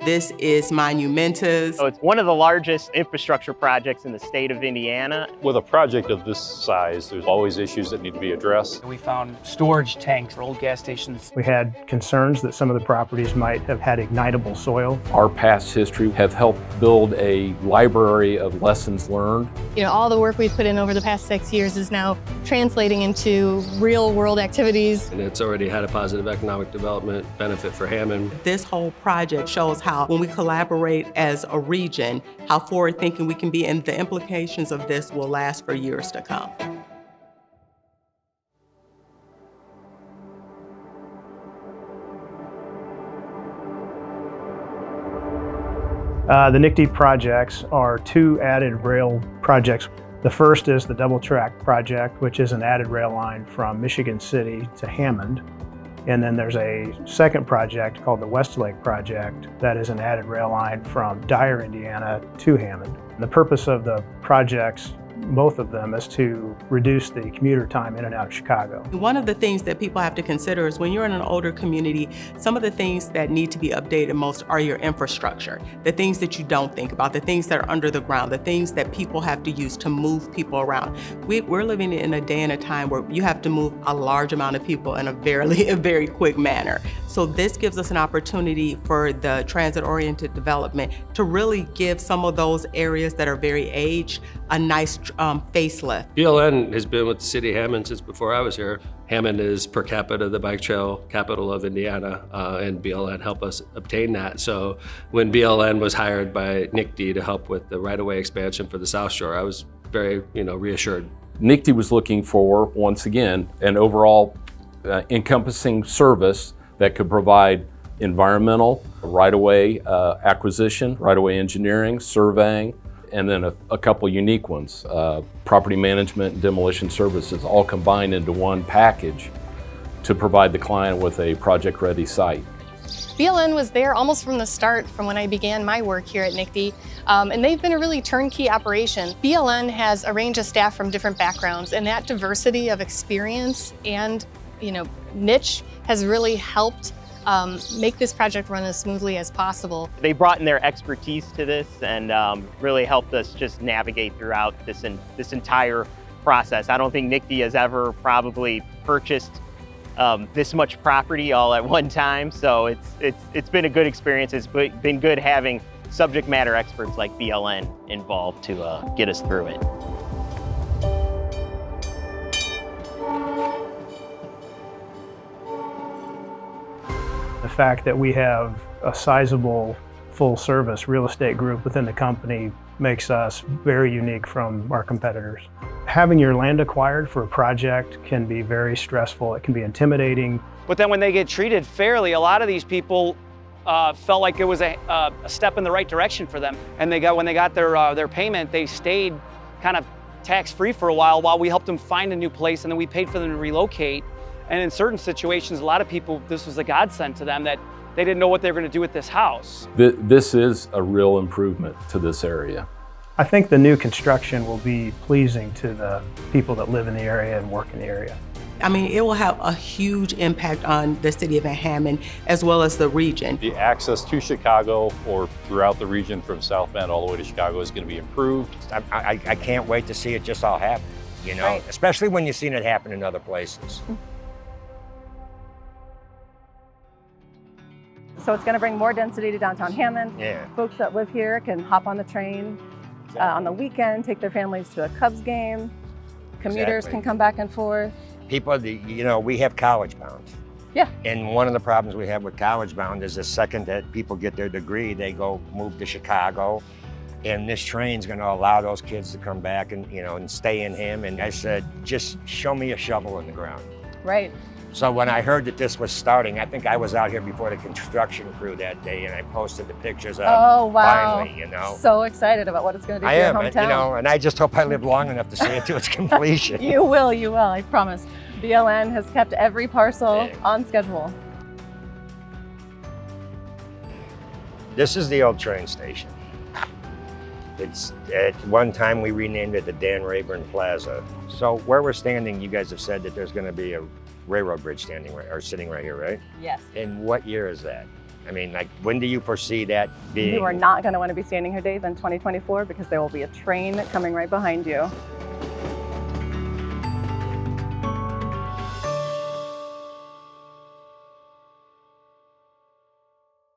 This is monumentous. So it's one of the largest infrastructure projects in the state of Indiana. With a project of this size, there's always issues that need to be addressed. We found storage tanks for old gas stations. We had concerns that some of the properties might have had ignitable soil. Our past history have helped build a library of lessons learned. You know, all the work we've put in over the past 6 years is now translating into real world activities. And it's already had a positive economic development benefit for Hammond. This whole project shows how when we collaborate as a region, how forward-thinking we can be, and the implications of this will last for years to come. The NICTD projects are two added rail projects. The first is the double track project, which is an added rail line from Michigan City to Hammond. And then there's a second project called the Westlake project that is an added rail line from Dyer, Indiana to Hammond. And the purpose of the projects, both of them, is to reduce the commuter time in and out of Chicago. One of the things that people have to consider is when you're in an older community, some of the things that need to be updated most are your infrastructure, the things that you don't think about, the things that are under the ground, the things that people have to use to move people around. We're living in a day and a time where you have to move a large amount of people in a very quick manner. So this gives us an opportunity for the transit-oriented development to really give some of those areas that are very aged a nice facelift. BLN has been with the city of Hammond since before I was here. Hammond is per capita the bike trail capital of Indiana, and BLN helped us obtain that. So when BLN was hired by NICTD to help with the right-of-way expansion for the South Shore, I was very, reassured. NICTD was looking for, once again, an overall encompassing service that could provide environmental, right-of-way acquisition, right-of-way engineering, surveying, and then a couple unique ones, property management and demolition services, all combined into one package to provide the client with a project-ready site. BLN was there almost from the start, from when I began my work here at NICTD, and they've been a really turnkey operation. BLN has a range of staff from different backgrounds, and that diversity of experience and niche has really helped make this project run as smoothly as possible. They brought in their expertise to this and really helped us just navigate throughout this entire process. I don't think NICTD has ever probably purchased this much property all at one time, so it's been a good experience. It's been good having subject matter experts like BLN involved to get us through it. The fact that we have a sizable full-service real estate group within the company makes us very unique from our competitors. Having your land acquired for a project can be very stressful. It can be intimidating. But then when they get treated fairly, a lot of these people felt like it was a step in the right direction for them. And when they got their payment, they stayed kind of tax-free for a while we helped them find a new place, and then we paid for them to relocate. And in certain situations, a lot of people, this was a godsend to them that they didn't know what they were going to do with this house. This is a real improvement to this area. I think the new construction will be pleasing to the people that live in the area and work in the area. I mean, it will have a huge impact on the city of Hammond as well as the region. The access to Chicago or throughout the region from South Bend all the way to Chicago is going to be improved. I can't wait to see it just all happen, Right. Especially when you've seen it happen in other places. So it's going to bring more density to downtown Hammond. Yeah. Folks that live here can hop on the train on the weekend, take their families to a Cubs game. Commuters can come back and forth. People, we have college bound. Yeah. And one of the problems we have with college bound is the second that people get their degree, they go move to Chicago. And this train's going to allow those kids to come back and, and stay in Hammond. And I said, just show me a shovel in the ground. Right. So when I heard that this was starting, I think I was out here before the construction crew that day, and I posted the pictures of finally, So excited about what it's going to do for your hometown. And I just hope I live long enough to see it to its completion. You will, I promise. BLN has kept every parcel on schedule. This is the old train station. It's at one time we renamed it the Dan Rayburn Plaza. So where we're standing, you guys have said that there's going to be a railroad bridge sitting right here, right? Yes. And what year is that? I mean, like, when do you foresee that being? You are not going to want to be standing here, Dave, in 2024 because there will be a train coming right behind you.